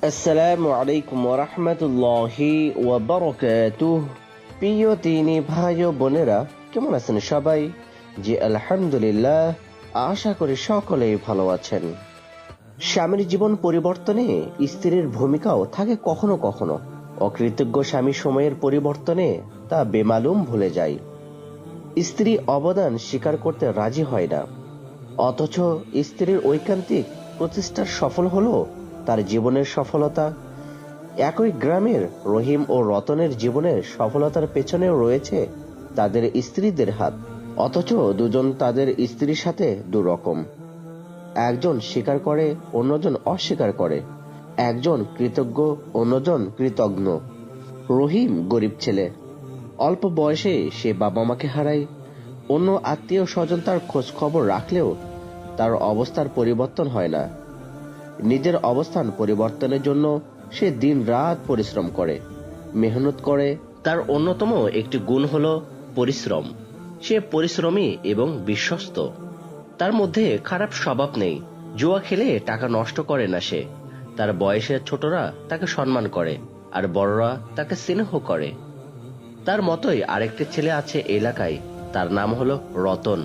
আসসালামু আলাইকুম ওয়া রাহমাতুল্লাহি ওয়া বারাকাতুহু। প্রিয় দিনী ভাই ও বোনেরা, কেমন আছেন সবাই? জি আলহামদুলিল্লাহ, আশা করি সকলেই ভালো আছেন। স্বামীর জীবন পরিবর্তনে স্ত্রীর ভূমিকাও থাকে কখনো কখনো। অকৃতজ্ঞ স্বামী সময়ের পরিবর্তনে তা বেমালুম ভুলে যায়। স্ত্রী অবদান স্বীকার করতে রাজি হয় না, অথচ স্ত্রীর ঐকান্তিক প্রচেষ্টার সফল হলো তার জীবনের সফলতা। একই গ্রামের রহিম ও রতনের জীবনের সফলতার পেছনেও রয়েছে তাদের স্ত্রীদের হাত, অথচ দুজন তাদের স্ত্রীর সাথে দুরকম। একজন স্বীকার করে, অন্যজন অস্বীকার করে। একজন কৃতজ্ঞ, অন্যজন কৃতজ্ঞ। রহিম গরিব ছেলে, অল্প বয়সে সে বাবা মাকে হারায়। অন্য আত্মীয় স্বজন তার খোঁজ খবর রাখলেও তার অবস্থার পরিবর্তন হয় না। নিজের অবস্থান পরিবর্তনের জন্য সে দিন রাত পরিশ্রম করে, মেহনত করে। তার অন্যতম একটি গুণ হলো পরিশ্রম। সে পরিশ্রমী এবং বিশ্বস্ত। তার মধ্যে খারাপ স্বভাব নেই। জুয়া খেলে টাকা নষ্ট করে না সে। তার বয়সের ছোটরা তাকে সম্মান করে, আর বড়রা তাকে স্নেহ করে। তার মতোই আরেকটি ছেলে আছে এলাকায়, তার নাম হলো রতন।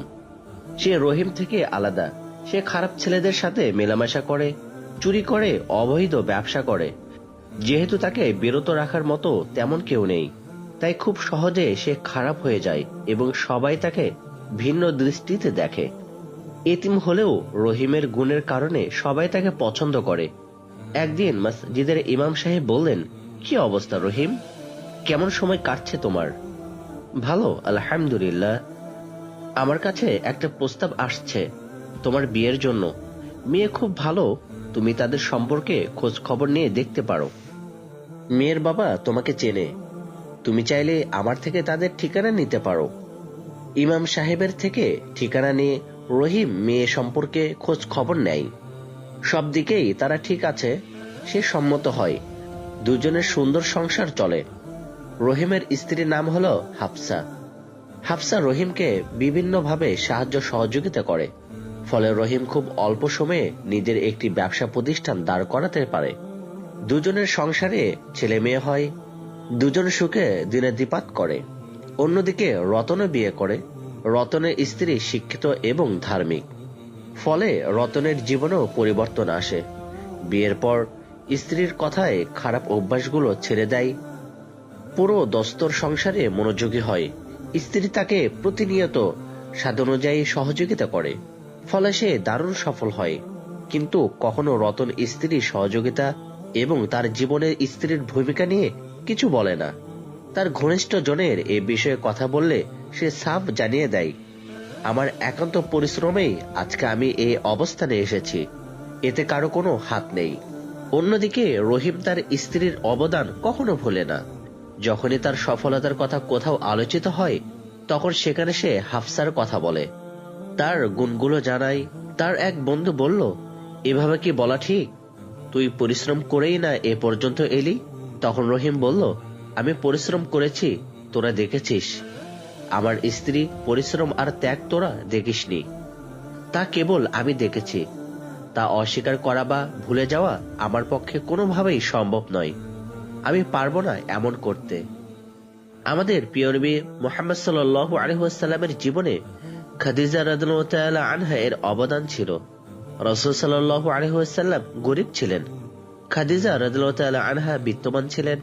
সে রহিম থেকে আলাদা। সে খারাপ ছেলেদের সাথে মেলামেশা করে, চুরি করে, অবৈধ ব্যবসা করে। যেহেতু তাকে বিরত রাখার মতো তেমন কেউ নেই, তাই খুব সহজে সে খারাপ হয়ে যায় এবং সবাই তাকে ভিন্ন দৃষ্টিতে দেখে। এতিম হলেও রহিমের গুণের কারণে সবাই তাকে পছন্দ করে। একদিন মসজিদের ইমাম সাহেব বললেন, কি অবস্থা রহিম, কেমন সময় কাটছে তোমার? ভালো আলহামদুলিল্লাহ। আমার কাছে একটা প্রস্তাব আসছে তোমার বিয়ের জন্য। মেয়ে খুব ভালো, তুমি তাদের সম্পর্কে খোঁজ খবর নিয়ে দেখতে পারো। মেয়ের বাবা তোমাকে চেনে, তুমি চাইলে আমার থেকে তাদের ঠিকানা নিতে পারো। ইমাম সাহেবের থেকে ঠিকানা নিয়ে রহিম মেয়ে সম্পর্কে খোঁজ খবর নেয়। সব দিকেই তারা ঠিক আছে, সে সম্মত হয়। দুজনের সুন্দর সংসার চলে। রহিমের স্ত্রীর নাম হলো হাফসা। হাফসা রহিমকে বিভিন্নভাবে সাহায্য সহযোগিতা করে। ফলে রহিম খুব অল্প সময়ে নিজের একটি ব্যবসা প্রতিষ্ঠান দাঁড় করাতে পারে। দুজনের সংসারে ছেলে মেয়ে হয়, দুজন সুখে দিনে দিপাত করে। অন্যদিকে রতনে বিয়ে করে। রতনের স্ত্রী শিক্ষিত এবং ধার্মিক। ফলে রতনের জীবনেও পরিবর্তন আসে। বিয়ের পর স্ত্রীর কথায় খারাপ অভ্যাসগুলো ছেড়ে দেয়, পুরো দস্তর সংসারে মনোযোগী হয়। স্ত্রী তাকে প্রতিনিয়ত স্বাদানুযায়ী সহযোগিতা করে, ফলে সে দারুণ সফল হয়। কিন্তু কখনো রতন স্ত্রীর সহযোগিতা এবং তার জীবনের স্ত্রীর ভূমিকা নিয়ে কিছু বলে না। তার ঘনিষ্ঠ জনের এ বিষয়ে কথা বললে সে সাফ জানিয়ে দেয়, আমার একান্ত পরিশ্রমেই আজকে আমি এই অবস্থানে এসেছি, এতে কারো কোনো হাত নেই। অন্যদিকে রহিম তার স্ত্রীর অবদান কখনো ভোলে না। যখনই তার সফলতার কথা কোথাও আলোচিত হয়, তখন সেখানে সে হাফসার কথা বলে, তার গুণগুলো জানায়। তার এক বন্ধু বলল, এভাবে কি বলা ঠিক? তুই পরিশ্রম করেই না এ পর্যন্ত এলি। তখন রহিম বলল, আমি পরিশ্রম করেছি, তোরা দেখেছিস। আমার স্ত্রী পরিশ্রম আর ত্যাগ তোরা দেখিসনি, তা কেবল আমি দেখেছি। তা অস্বীকার করা বা ভুলে যাওয়া আমার পক্ষে কোনোভাবেই সম্ভব নয়। আমি পারবো না এমন করতে। আমাদের প্রিয় নবী মুহাম্মদ সাল্লাল্লাহু আলাইহি ওয়াসাল্লামের জীবনে খাদিজা রাদিয়াল্লাহু তাআলা আনহা এর অবদান ছিল। রাসূল সাল্লাল্লাহু আলাইহি ওয়াসাল্লাম গরীব ছিলেন, খাদিজা রাদিয়াল্লাহু তাআলা আনহা বিত্তবান ছিলেন।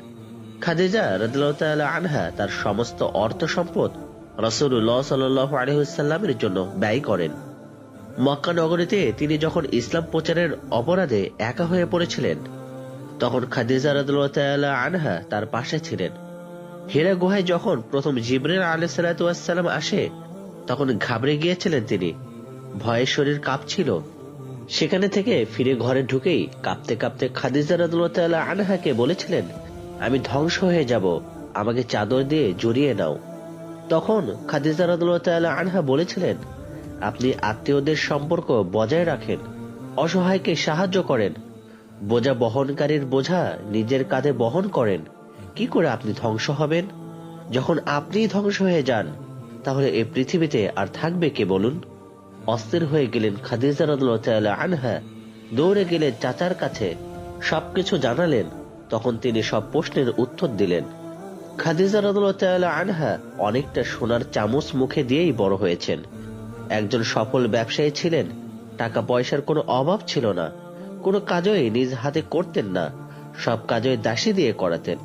খাদিজা রাদিয়াল্লাহু তাআলা আনহা তার সমস্ত অর্থ সম্পদ রাসূলুল্লাহ সাল্লাল্লাহু আলাইহি ওয়াসাল্লামের জন্য ব্যয় করেন। মক্কা নগরীতে তিনি যখন ইসলাম প্রচারের অপরাধে একা হয়ে পড়েছিলেন, তখন খাদিজা রাদিয়াল্লাহু তাআলা আনহা তার পাশে ছিলেন। হীরা গুহায় যখন প্রথম জিবরিল আলাইহিস সালাতু ওয়াস সালাম আসে, তখন ঘাবড়ে গিয়েছিলেন তিনি, ভয়ে শরীর কাঁপছিল। সেখানে থেকে ফিরে ঘরে ঢুকেই কাঁপতে কাঁপতে খাদিজা রাদিয়াল্লাহু তাআলা আনহাকে বলেছিলেন, আমি ধ্বংস হয়ে যাব, আমাকে চাদর দিয়ে জড়িয়ে নাও। তখন খাদিজা রাদিয়াল্লাহু তাআলা আনহা বলেছিলেন, আপনি আত্মীয়দের সম্পর্ক বজায় রাখেন, অসহায়কে সাহায্য করেন, বোঝা বহনকারীর বোঝা নিজের কাঁধে বহন করেন। কি করে আপনি ধ্বংস হবেন? যখন আপনিই ধ্বংস হয়ে যান, তাহলে এই পৃথিবীতে আর থাকবে কে বলুন? অস্থির হয়ে গেলেন খাদিজা রাদিয়াল্লাহু তাআলা আনহা, দৌড়ে গেলেন চাচার কাছে। সবকিছু জানালেন। তখন তিনি সব প্রশ্নের উত্তর দিলেন। খাদিজা রাদিয়াল্লাহু তাআলা আনহা অনেকটা সোনার চামচ মুখে দিয়েই বড় হয়েছেন। একজন সফল ব্যবসায়ী ছিলেন। টাকা পয়সার কোনো অভাব ছিল না। কোনো কাজই নিজ হাতে করতেন না, সব কাজই দাসী দিয়ে করাতেন।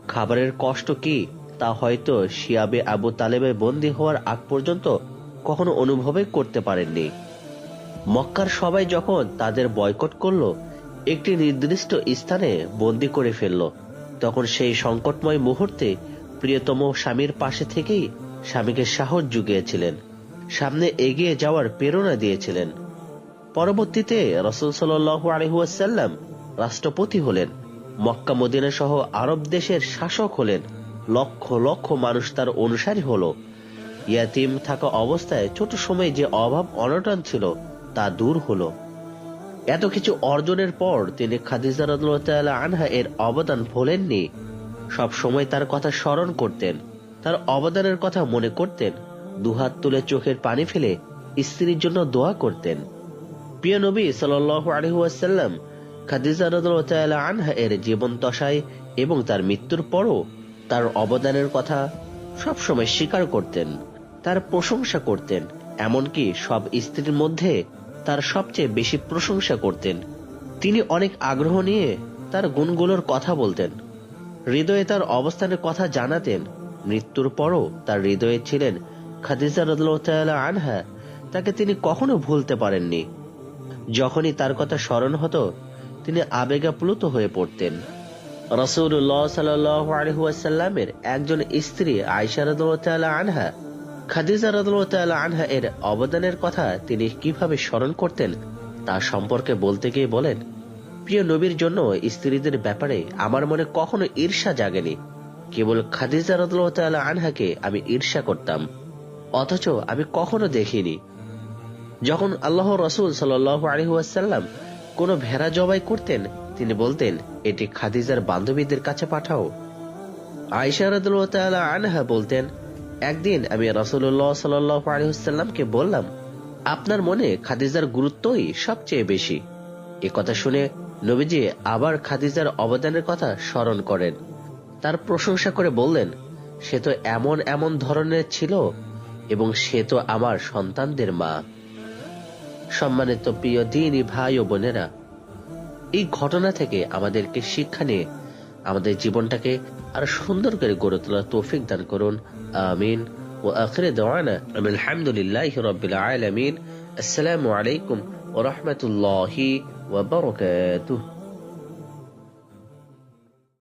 খাবারের কষ্ট কি তা হয়তো শিয়াবে আবু তালেবে বন্দী হওয়ার আগ পর্যন্ত কখনো অনুভবই করতে পারেননি। মক্কার সবাই যখন তাদের বয়কট করলো, একটি নির্দিষ্ট স্থানে বন্দী করে ফেলল, তখন সেই সংকটময় মুহূর্তে প্রিয়তম স্বামীর পাশে থেকেই স্বামীকে সাহস জুগিয়েছিলেন, সামনে এগিয়ে যাওয়ার প্রেরণা দিয়েছিলেন। পরবর্তীতে রাসূল সাল্লাল্লাহু আলাইহি ওয়াসাল্লাম রাষ্ট্রপতি হলেন, মক্কা মদিনা সহ আরব দেশের শাসক হলেন। লক্ষ লক্ষ মানুষ তার অনুসারী হলো। ইয়াতিম থাকা অবস্থায় ছোট সময়ে যে অভাব অনটন ছিল তা দূর হলো। এত কিছু অর্জনের পর তিনি খাদিজা রাদিয়াল্লাহু তাআলা আনহা এর অবদান ভোলেননি। সব সময় তার কথা স্মরণ করতেন, তার অবদানের কথা মনে করতেন, দুহাত তুলে চোখের পানি ফেলে স্ত্রীর জন্য দোয়া করতেন। প্রিয় নবী সাল্লাল্লাহু আলাইহি ওয়াসাল্লাম খাদিজা রাদিয়াল্লাহু তাআলা আনহা এর জীবন দশায় এবং তার মৃত্যুর পরও তার অবদানের কথা সব সময় স্বীকার করতেন, তার প্রশংসা করতেন। এমনকি সব স্ত্রীর মধ্যে তার সবচেয়ে বেশি প্রশংসা করতেন। তিনি অনেক আগ্রহ নিয়ে তার গুণগুলোর কথা বলতেন, হৃদয়ে তার অবস্থানের কথা জানাতেন। মৃত্যুর পরও তার হৃদয়ে ছিলেন খাদিজা রাদিয়াল্লাহু তাআলা আনহা। তাকে তিনি কখনো ভুলতে পারেননি। যখনই তার কথা স্মরণ হতো, তিনি আবেগাপ্লুত হয়ে পড়তেন। রাসূলুল্লাহ সাল্লাল্লাহু আলাইহি ওয়াসাল্লামের একজন স্ত্রী আয়েশা রাদিয়াল্লাহু তাআলা আনহা খাদিজা রাদিয়াল্লাহু তাআলা আনহা এর অবদানের কথা তিনি কিভাবে স্মরণ করতেন তা সম্পর্কে বলতে গিয়ে বলেন, প্রিয় নবীর জন্য স্ত্রীদের ব্যাপারে আমার মনে কখনো ঈর্ষা জাগেনি। কেবল খাদিজা রাদিয়াল্লাহু তাআলা আনহাকে আমি ঈর্ষা করতাম, অথচ আমি কখনো দেখিনি। যখন আল্লাহর রাসূল সাল্লাল্লাহু আলাইহি ওয়াসাল্লাম কোনো ভেড়া জবাই করতেন, তিনি বলতেন, এটি খাদিজার বান্ধবীদের কাছে পাঠাও। আয়েশা রাদিয়াল্লাহু তাআলা আনহা বলতেন, একদিন আমি রাসূলুল্লাহ সাল্লাল্লাহু আলাইহি ওয়াসাল্লামকে বললাম, আপনার মনে খাদিজার গুরুত্বই সবচেয়ে বেশি। এ কথা শুনে নবীজি আবার খাদিজার অবদানের কথা স্মরণ করেন, তার প্রশংসা করে বললেন, সে তো এমন এমন ধরনের ছিল এবং সে তো আমার সন্তানদের মা। সম্মানিত প্রিয় দ্বীনি ভাই ও বোনেরা, এই ঘটনা থেকে আমাদেরকে শিক্ষা নিয়ে আমাদের জীবনটাকে আরো সুন্দর করে গড়ে তোলার তৌফিক দান করুন। আমিন। ওয়া আখিরু দাওয়ানা আলহামদুলিল্লাহি রাব্বিল আলামিন। আসসালামু আলাইকুম ওয়া রাহমাতুল্লাহি ওয়া বারাকাতুহু।